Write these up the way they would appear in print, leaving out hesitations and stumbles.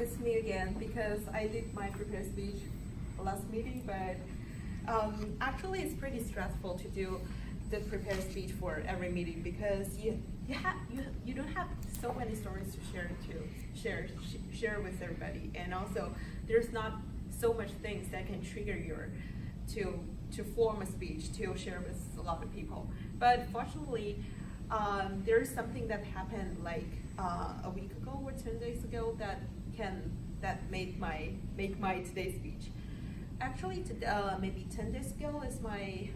it's me again because I did my prepared speech last meeting, but actually it's pretty stressful to do the prepared speech for every meeting because you don't have so many stories to share with everybody, and also there's not so much things that can trigger your to form a speech to share with a lot of people. But fortunately, there's something that happened like a week ago or 10 days ago that make my today's speech. Actually, maybe 10 days ago is my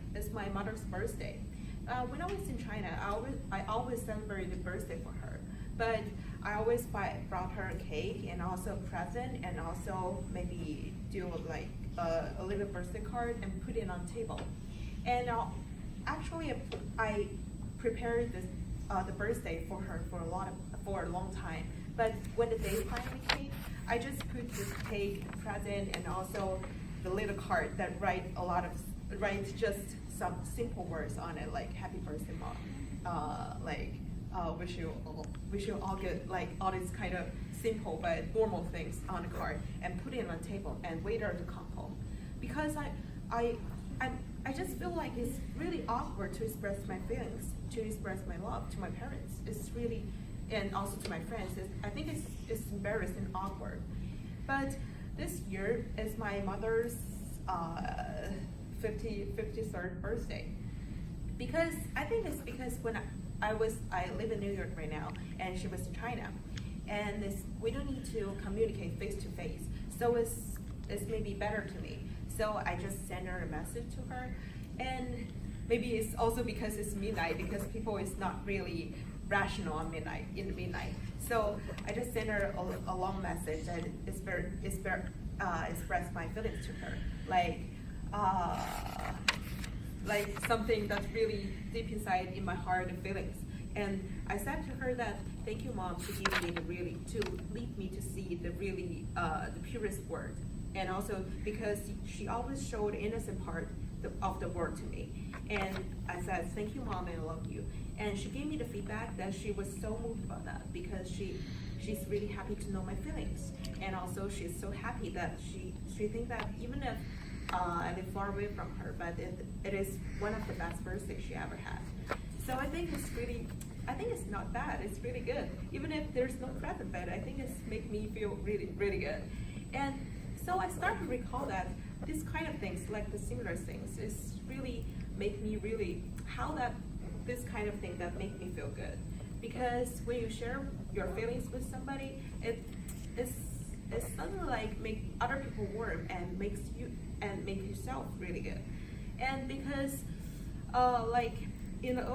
mother's birthday. When I was in China, I always celebrate the birthday for her, but I always brought her a cake and also a present, and also maybe do like a little birthday card and put it on the table. And actually, I prepared the birthday for her for a long time. But when the day finally came, I just put this cake, present, and also the little card that write just some simple words on it, like "Happy birthday, Mom," wish you all good, like all these kind of simple but normal things on the card, and put it on the table and wait her to come home. Because I just feel like it's really awkward to express my feelings, to express my love to my parents. It's really, and also to my friends. I think it's embarrassing and awkward. But this year is my mother's 53rd birthday. Because I think it's because when I live in New York right now, and she was in China, and we don't need to communicate face to face. So it's maybe better to me. So I just send her a message to her, and maybe it's also because it's midnight, because people is not really rational on in the midnight. So I just send her a long message and express my feelings to her, like something that's really deep inside in my heart and feelings. And I said to her that, thank you, Mom, to give me to lead me to see the purest word. And also because she always showed the innocent part of the word to me. And I said, thank you, Mom, and I love you. And she gave me the feedback that she was so moved about that because she's really happy to know my feelings. And also she's so happy that she thinks that even if I live far away from her, but it is one of the best birthdays she ever had. So I think it's not bad, it's really good. Even if there's no present, but I think it's make me feel really, really good. And so I start to recall that this kind of things, like the similar things, is really make me really, this kind of thing that make me feel good. Because when you share your feelings with somebody, it's something like make other people warm and make yourself really good. And because like in the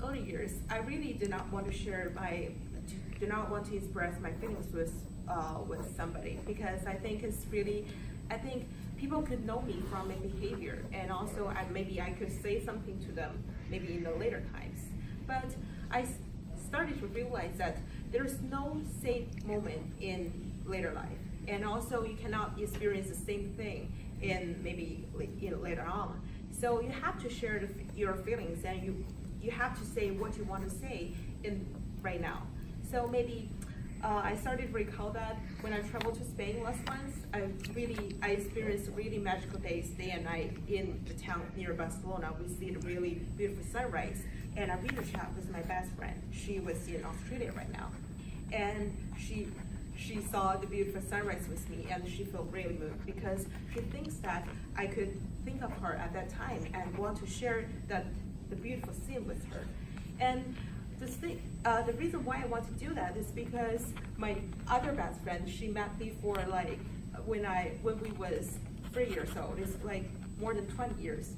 early years, I really did not want to express my feelings with somebody, because I think people could know me from my behavior, and also maybe I could say something to them maybe in the later times. But I started to realize that there's no same moment in later life, and also you cannot experience the same thing in maybe later on. So you have to share your feelings, and you have to say what you want to say right now. So maybe I started to recall that when I traveled to Spain last month, I experienced really magical days, day and night, in the town near Barcelona. We see the really beautiful sunrise, and I video chat with my best friend. She was in Australia right now, and she saw the beautiful sunrise with me, and she felt really moved because she thinks that I could think of her at that time and want to share the beautiful scene with her. And the reason why I want to do that is because my other best friend, she met me for like when we was 3 years old. It's like more than 20 years.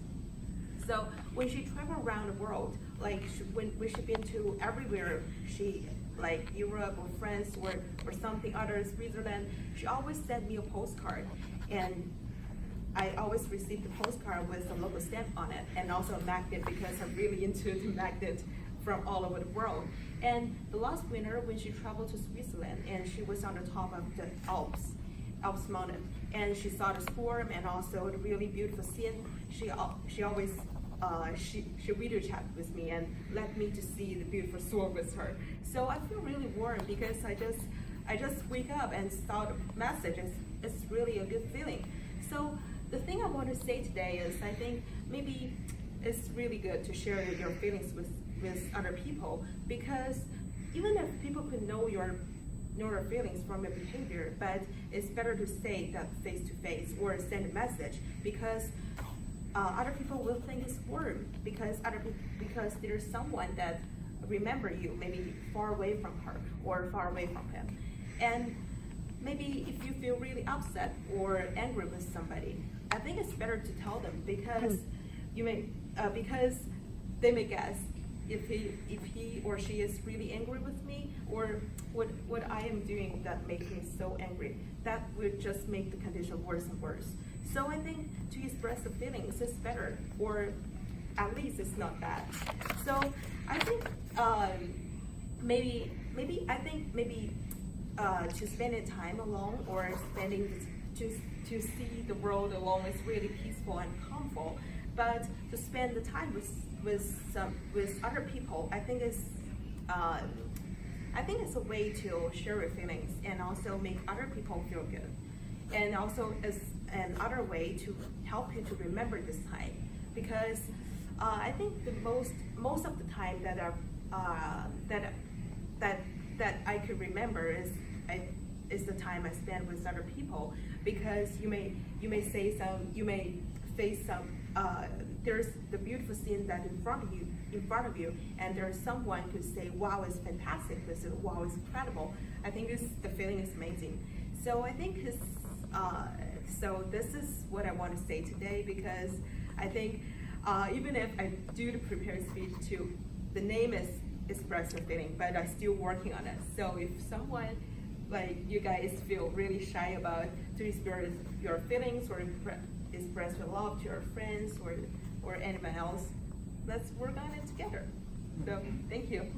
So when she traveled around the world, like when she been to everywhere, like Europe or France or something others, Switzerland, she always sent me a postcard, and I always received the postcard with a local stamp on it, and also a magnet, because I'm really into the magnet from all over the world. And the last winter, when she traveled to Switzerland, and she was on the top of the Alps mountain, and she saw the storm and also the really beautiful scene, she always she video chatted with me and let me to see the beautiful storm with her. So I feel really warm because I just wake up and start a message. It's really a good feeling. So the thing I want to say today is I think maybe it's really good to share your feelings with other people, because even if people could know your feelings from your behavior, but it's better to say that face to face or send a message, because other people will think it's warm, because there's someone that remember you, maybe far away from her or far away from him. And maybe if you feel really upset or angry with somebody, I think it's better to tell them, because because they may guess if he or she is really angry with me, or what I am doing that makes me so angry. That would just make the condition worse and worse. So I think to express the feelings is better, or at least it's not bad. So I think maybe to spending time alone, or to see the world alone is really peaceful and calmful. But to spend the time with other people, I think it's a way to share your feelings and also make other people feel good, and also is another way to help you to remember this time, because I think the most of the time that I could remember is the time I spend with other people, because you may face some there's the beautiful scene that in front of you, and there's someone who say, wow, it's fantastic, this is, wow, it's incredible. I think the feeling is amazing. So I think so this is what I want to say today, because I think even if I do the prepared speech too, the name is express your feeling, but I'm still working on it. So if someone like you guys feel really shy about to express your feelings or express your love to your friends or anyone else, let's work on it together. So thank you.